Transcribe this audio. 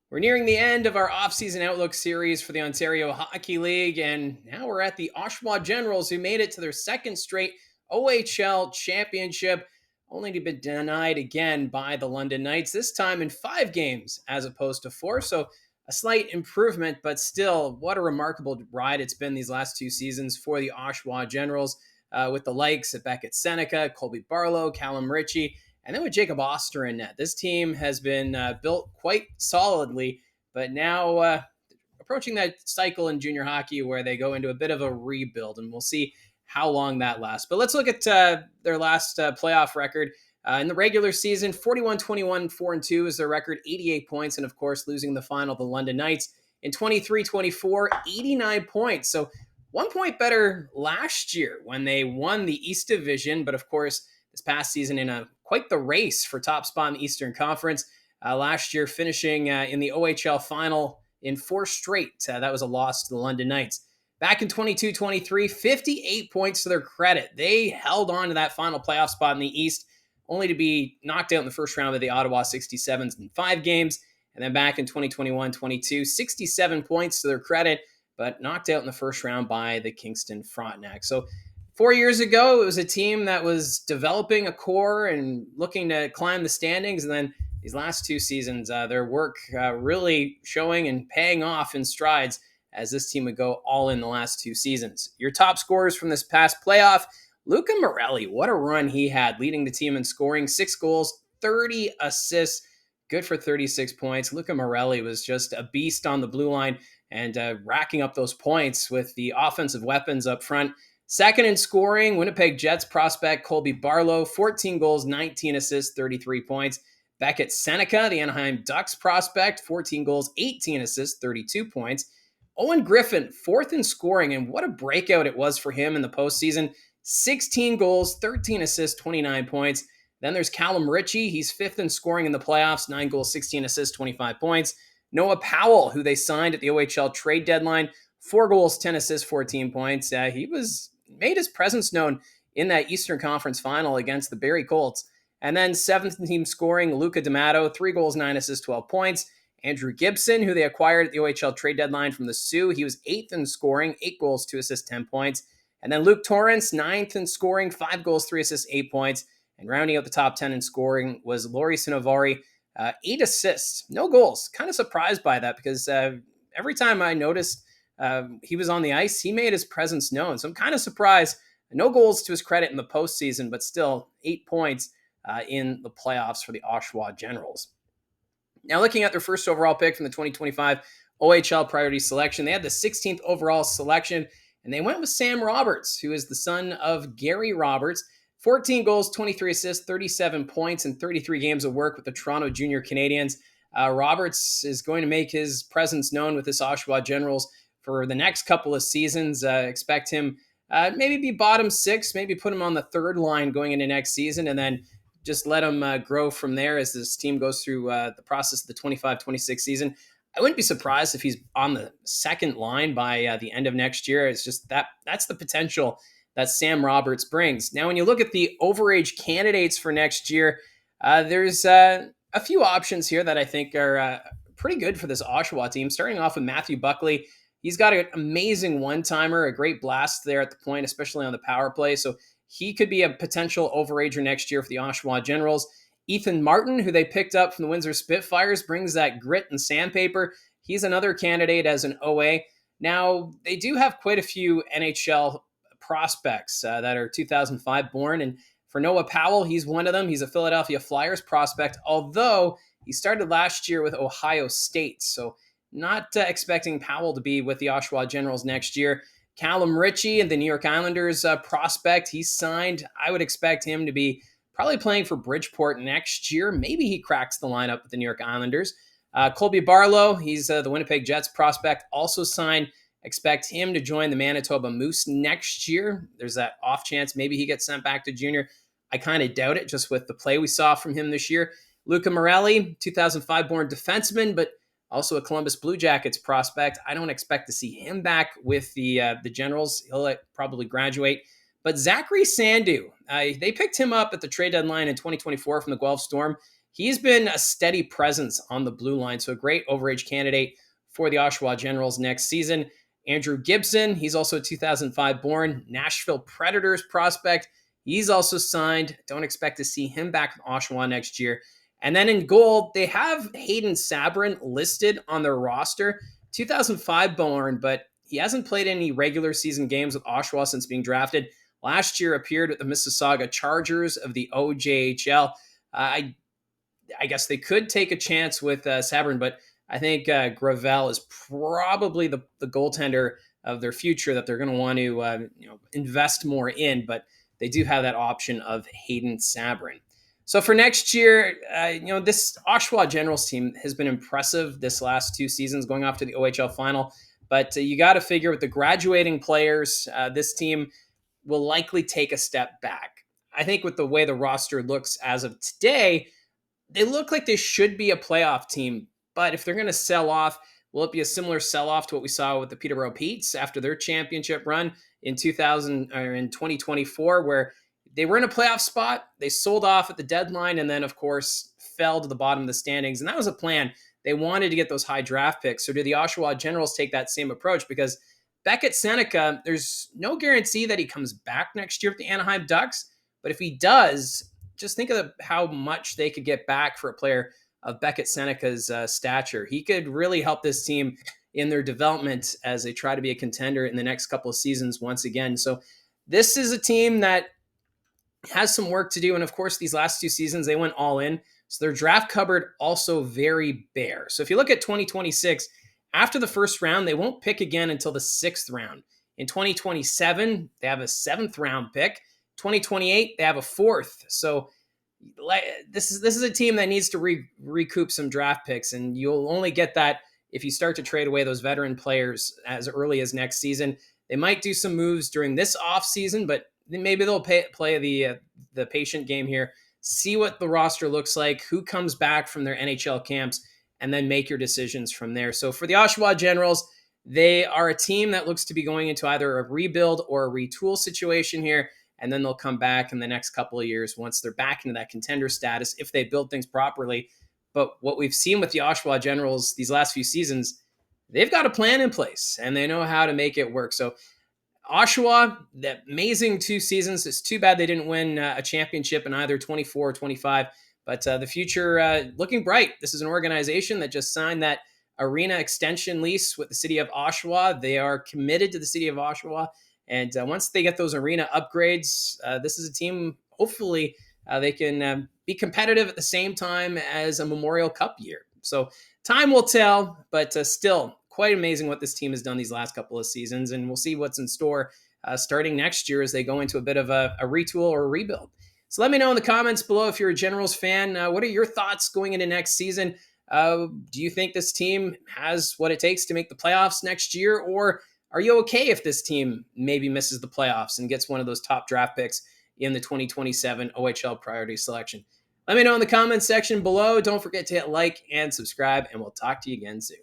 We're nearing the end of our off-season outlook series for the Ontario Hockey League, and now we're at the Oshawa Generals, who made it to their second straight OHL championship, only to be denied again by the London Knights, this time in 5 games as opposed to 4. So a slight improvement, but still, what a remarkable ride it's been these last 2 seasons for the Oshawa Generals, with the likes of Beckett Seneca, Colby Barlow, Callum Ritchie, and then with Jacob Oster in net. This team has been built quite solidly, but now approaching that cycle in junior hockey where they go into a bit of a rebuild, and we'll see how long that lasts. But let's look at their last playoff record. In the regular season, 41-21, 4-2 is their record, 88 points, and of course, losing the final, the London Knights. In 23-24, 89 points. So 1 point better last year when they won the East Division, but of course, this past season in a quite the race for top spot in the Eastern Conference. Last year, finishing in the OHL Final in 4 straight. That was a loss to the London Knights. Back in 22-23, 58 points to their credit. They held on to that final playoff spot in the East, only to be knocked out in the first round by the Ottawa 67s in 5 games. And then back in 2021-22, 67 points to their credit, but knocked out in the first round by the Kingston Frontenac. So 4 years ago, it was a team that was developing a core and looking to climb the standings. And then these last 2 seasons, their work really showing and paying off in strides as this team would go all in the last 2 seasons. Your top scorers from this past playoff, Luca Morelli. What a run he had, leading the team in scoring. 6 goals, 30 assists, good for 36 points. Luca Morelli was just a beast on the blue line and racking up those points with the offensive weapons up front. Second in scoring, Winnipeg Jets prospect Colby Barlow, 14 goals, 19 assists, 33 points. Beckett Seneca, the Anaheim Ducks prospect, 14 goals, 18 assists, 32 points. Owen Griffin, fourth in scoring, and what a breakout it was for him in the postseason. 16 goals, 13 assists, 29 points. Then there's Callum Ritchie. He's fifth in scoring in the playoffs, 9 goals, 16 assists, 25 points. Noah Powell, who they signed at the OHL trade deadline, 4 goals, 10 assists, 14 points. He made his presence known in that Eastern Conference Final against the Barrie Colts. And then seventh team scoring, Luca D'Amato, 3 goals, 9 assists, 12 points. Andrew Gibson, who they acquired at the OHL trade deadline from the Sioux, he was 8th in scoring, 8 goals, 2 assists, 10 points. And then Luke Torrance, 9th in scoring, 5 goals, 3 assists, 8 points. And rounding out the top 10 in scoring was Lori Sinovari, 8 assists, no goals. Kind of surprised by that because every time I noticed he was on the ice, he made his presence known. So I'm kind of surprised. No goals to his credit in the postseason, but still 8 points in the playoffs for the Oshawa Generals. Now, looking at their first overall pick from the 2025 OHL Priority Selection, they had the 16th overall selection, and they went with Sam Roberts, who is the son of Gary Roberts. 14 goals, 23 assists, 37 points, and 33 games of work with the Toronto Junior Canadiens. Roberts is going to make his presence known with this Oshawa Generals for the next couple of seasons. Expect him maybe be bottom 6, maybe put him on the third line going into next season, and then just let him grow from there as this team goes through the process of the 25-26 season. I wouldn't be surprised if he's on the second line by the end of next year. It's just that's the potential that Sam Roberts brings. Now, when you look at the overage candidates for next year, there's a few options here that I think are pretty good for this Oshawa team, starting off with Matthew Buckley. He's got an amazing one-timer, a great blast there at the point, especially on the power play. So he could be a potential overager next year for the Oshawa Generals. Ethan Martin, who they picked up from the Windsor Spitfires, brings that grit and sandpaper. He's another candidate as an OA. Now, they do have quite a few NHL prospects that are 2005 born, and for Noah Powell, he's one of them. He's a Philadelphia Flyers prospect, although he started last year with Ohio State, so not expecting Powell to be with the Oshawa Generals next year. Callum Ritchie and the New York Islanders prospect, he's signed. I would expect him to be probably playing for Bridgeport next year. Maybe he cracks the lineup with the New York Islanders. Colby Barlow, he's the Winnipeg Jets prospect, also signed. Expect him to join the Manitoba Moose next year. There's that off chance maybe he gets sent back to junior. I kind of doubt it just with the play we saw from him this year. Luca Morelli, 2005 born defenseman, but also a Columbus Blue Jackets prospect. I don't expect to see him back with the Generals. He'll probably graduate. But Zachary Sandu, they picked him up at the trade deadline in 2024 from the Guelph Storm. he's been a steady presence on the blue line. So a great overage candidate for the Oshawa Generals next season. Andrew Gibson, he's also a 2005 born Nashville Predators prospect. He's also signed. Don't expect to see him back with Oshawa next year. And then in goal, they have Hayden Sabrin listed on their roster. 2005 born, but he hasn't played any regular season games with Oshawa since being drafted. Last year appeared with the Mississauga Chargers of the OJHL. I guess they could take a chance with Sabrin, but I think Gravel is probably the goaltender of their future that they're going to want to invest more in. But they do have that option of Hayden Sabrin. So for next year, this Oshawa Generals team has been impressive this last 2 seasons, going off to the OHL Final. But you got to figure with the graduating players, this team will likely take a step back. I think with the way the roster looks as of today, they look like they should be a playoff team. But if they're going to sell off, will it be a similar sell off to what we saw with the Peterborough Petes after their championship run in 2000 or in 2024, where they were in a playoff spot, they sold off at the deadline, and then of course fell to the bottom of the standings. And that was a plan. They wanted to get those high draft picks. So do the Oshawa Generals take that same approach? Because Beckett Seneca, there's no guarantee that he comes back next year with the Anaheim Ducks. But if he does, just think of how much they could get back for a player of Beckett Seneca's stature. He could really help this team in their development as they try to be a contender in the next couple of seasons once again. So this is a team that has some work to do. And of course, these last 2 seasons, they went all in. So their draft cupboard also very bare. So if you look at 2026, after the first round, they won't pick again until the 6th round. In 2027, they have a 7th round pick. 2028, they have a 4th. So this is a team that needs to recoup some draft picks, and you'll only get that if you start to trade away those veteran players as early as next season. They might do some moves during this offseason, but maybe they'll play the patient game here, see what the roster looks like, who comes back from their NHL camps, and then make your decisions from there. So for the Oshawa Generals, they are a team that looks to be going into either a rebuild or a retool situation here, and then they'll come back in the next couple of years once they're back into that contender status if they build things properly. But what we've seen with the Oshawa Generals these last few seasons, they've got a plan in place, and they know how to make it work. So Oshawa, that amazing 2 seasons. It's too bad they didn't win a championship in either 24 or 25, but the future looking bright. This is an organization that just signed that arena extension lease with the city of Oshawa. They are committed to the city of Oshawa, and once they get those arena upgrades, this is a team, hopefully, they can be competitive at the same time as a Memorial Cup year. So time will tell, but still quite amazing what this team has done these last couple of seasons. And we'll see what's in store starting next year as they go into a bit of a retool or a rebuild. So let me know in the comments below if you're a Generals fan. What are your thoughts going into next season? Do you think this team has what it takes to make the playoffs next year? Or are you okay if this team maybe misses the playoffs and gets one of those top draft picks in the 2027 OHL priority selection? Let me know in the comments section below. Don't forget to hit like and subscribe, and we'll talk to you again soon.